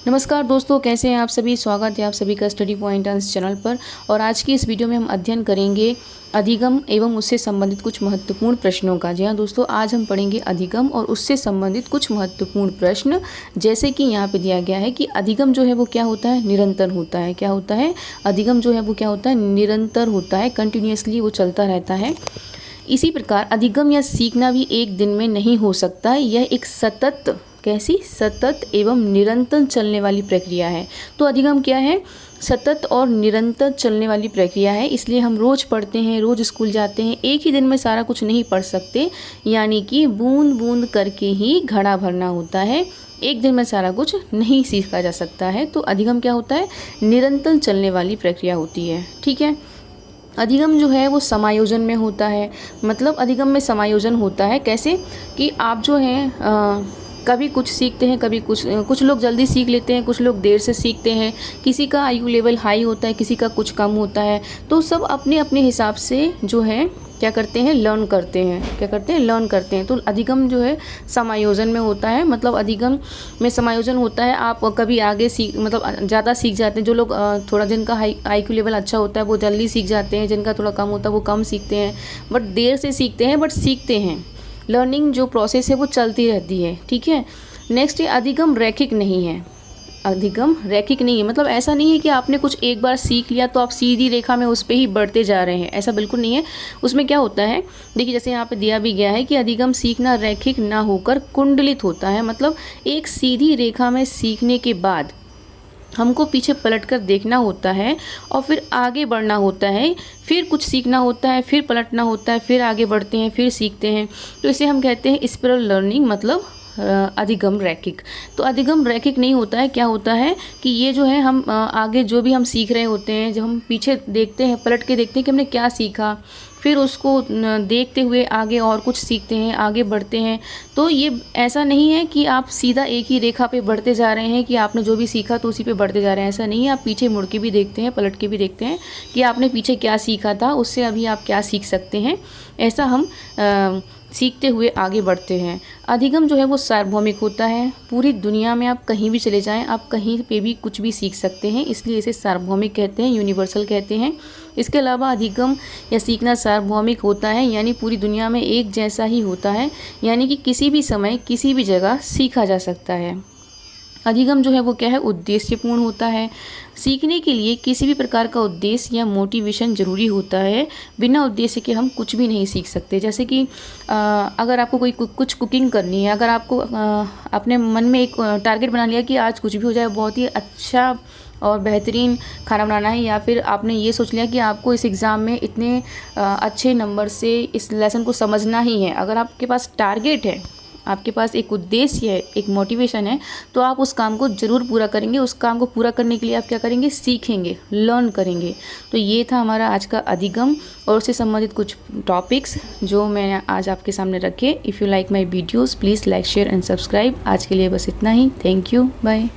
नमस्कार दोस्तों, कैसे हैं आप सभी। स्वागत है आप सभी का स्टडी पॉइंट्स चैनल पर। और आज की इस वीडियो में हम अध्ययन करेंगे अधिगम एवं उससे संबंधित कुछ महत्वपूर्ण प्रश्नों का। जी हाँ दोस्तों, आज हम पढ़ेंगे अधिगम और उससे संबंधित कुछ महत्वपूर्ण प्रश्न। जैसे कि यहाँ पे दिया गया है कि अधिगम जो है वो क्या होता है, निरंतर होता है। क्या होता है, अधिगम जो है वो क्या होता है, निरंतर होता है, कंटिन्यूसली वो चलता रहता है। इसी प्रकार अधिगम या सीखना भी एक दिन में नहीं हो सकता, यह एक सतत एवं निरंतर चलने वाली प्रक्रिया है। तो अधिगम क्या है, सतत और निरंतर चलने वाली प्रक्रिया है। इसलिए हम रोज़ पढ़ते हैं, रोज़ स्कूल जाते हैं, एक ही दिन में सारा कुछ नहीं पढ़ सकते। यानी कि बूंद बूंद करके ही घड़ा भरना होता है, एक दिन में सारा कुछ नहीं सीखा जा सकता है। तो अधिगम क्या होता है, निरंतर चलने वाली प्रक्रिया होती है। ठीक है। अधिगम जो है वो समायोजन में होता है। मतलब अधिगम में समायोजन होता है कैसे कि आप जो हैं कभी कुछ सीखते हैं, कभी कुछ लोग जल्दी सीख लेते हैं, कुछ लोग देर से सीखते हैं। किसी का आयु लेवल हाई होता है, किसी का कुछ कम होता है। तो सब अपने अपने हिसाब से जो है क्या करते हैं, लर्न करते हैं। तो अधिगम जो है समायोजन में होता है। मतलब अधिगम में समायोजन होता है। आप कभी आगे ज़्यादा सीख जाते हैं। जो लोग थोड़ा जिनका IQ लेवल अच्छा होता है वो जल्दी सीख जाते हैं, जिनका थोड़ा कम होता है वो कम सीखते हैं, बट देर से सीखते हैं, बट सीखते हैं। लर्निंग जो प्रोसेस है वो चलती रहती है। ठीक है। नेक्स्ट, अधिगम रैखिक नहीं है। मतलब ऐसा नहीं है कि आपने कुछ एक बार सीख लिया तो आप सीधी रेखा में उस पर ही बढ़ते जा रहे हैं, ऐसा बिल्कुल नहीं है। उसमें क्या होता है, देखिए जैसे यहाँ पे दिया भी गया है कि अधिगम सीखना रैखिक ना होकर कुंडलित होता है। मतलब एक सीधी रेखा में सीखने के बाद हमको पीछे पलटकर देखना होता है और फिर आगे बढ़ना होता है, फिर कुछ सीखना होता है, फिर पलटना होता है, फिर आगे बढ़ते हैं, फिर सीखते हैं। तो इसे हम कहते हैं स्पिरल लर्निंग, मतलब अधिगम रैखिक। तो अधिगम रैखिक नहीं होता है। क्या होता है कि ये जो है हम आगे जो भी हम सीख रहे होते हैं, जब हम पीछे देखते हैं, पलट के देखते हैं कि हमने क्या सीखा, फिर उसको देखते हुए आगे और कुछ सीखते हैं, आगे बढ़ते हैं। तो ये ऐसा नहीं है कि आप सीधा एक ही रेखा पे बढ़ते जा रहे हैं कि आपने जो भी सीखा तो उसी पे बढ़ते जा रहे हैं, ऐसा नहीं है। आप पीछे मुड़ के भी देखते हैं, पलट के भी देखते हैं कि आपने पीछे क्या सीखा था, उससे अभी आप क्या सीख सकते हैं। ऐसा हम सीखते हुए आगे बढ़ते हैं। अधिगम जो है वो सार्वभौमिक होता है। पूरी दुनिया में आप कहीं भी चले जाएं, आप कहीं पे भी कुछ भी सीख सकते हैं, इसलिए इसे सार्वभौमिक कहते हैं, यूनिवर्सल कहते हैं। इसके अलावा अधिगम या सीखना सार्वभौमिक होता है, यानी पूरी दुनिया में एक जैसा ही होता है, यानी कि किसी भी समय किसी भी जगह सीखा जा सकता है। अधिगम जो है वो क्या है, उद्देश्यपूर्ण होता है। सीखने के लिए किसी भी प्रकार का उद्देश्य या मोटिवेशन ज़रूरी होता है। बिना उद्देश्य के हम कुछ भी नहीं सीख सकते। जैसे कि अगर आपको कुछ कुकिंग करनी है, अगर आपको अपने मन में एक टारगेट बना लिया कि आज कुछ भी हो जाए, बहुत ही अच्छा और बेहतरीन खाना बनाना है, या फिर आपने ये सोच लिया कि आपको इस एग्ज़ाम में इतने अच्छे नंबर से इस लेसन को समझना ही है। अगर आपके पास टारगेट है, आपके पास एक उद्देश्य है, एक मोटिवेशन है, तो आप उस काम को ज़रूर पूरा करेंगे। उस काम को पूरा करने के लिए आप क्या करेंगे, सीखेंगे, लर्न करेंगे। तो ये था हमारा आज का अधिगम और उससे संबंधित कुछ टॉपिक्स जो मैंने आज आपके सामने रखे। If you like my videos please like, share and subscribe. आज के लिए बस इतना ही। Thank you, bye.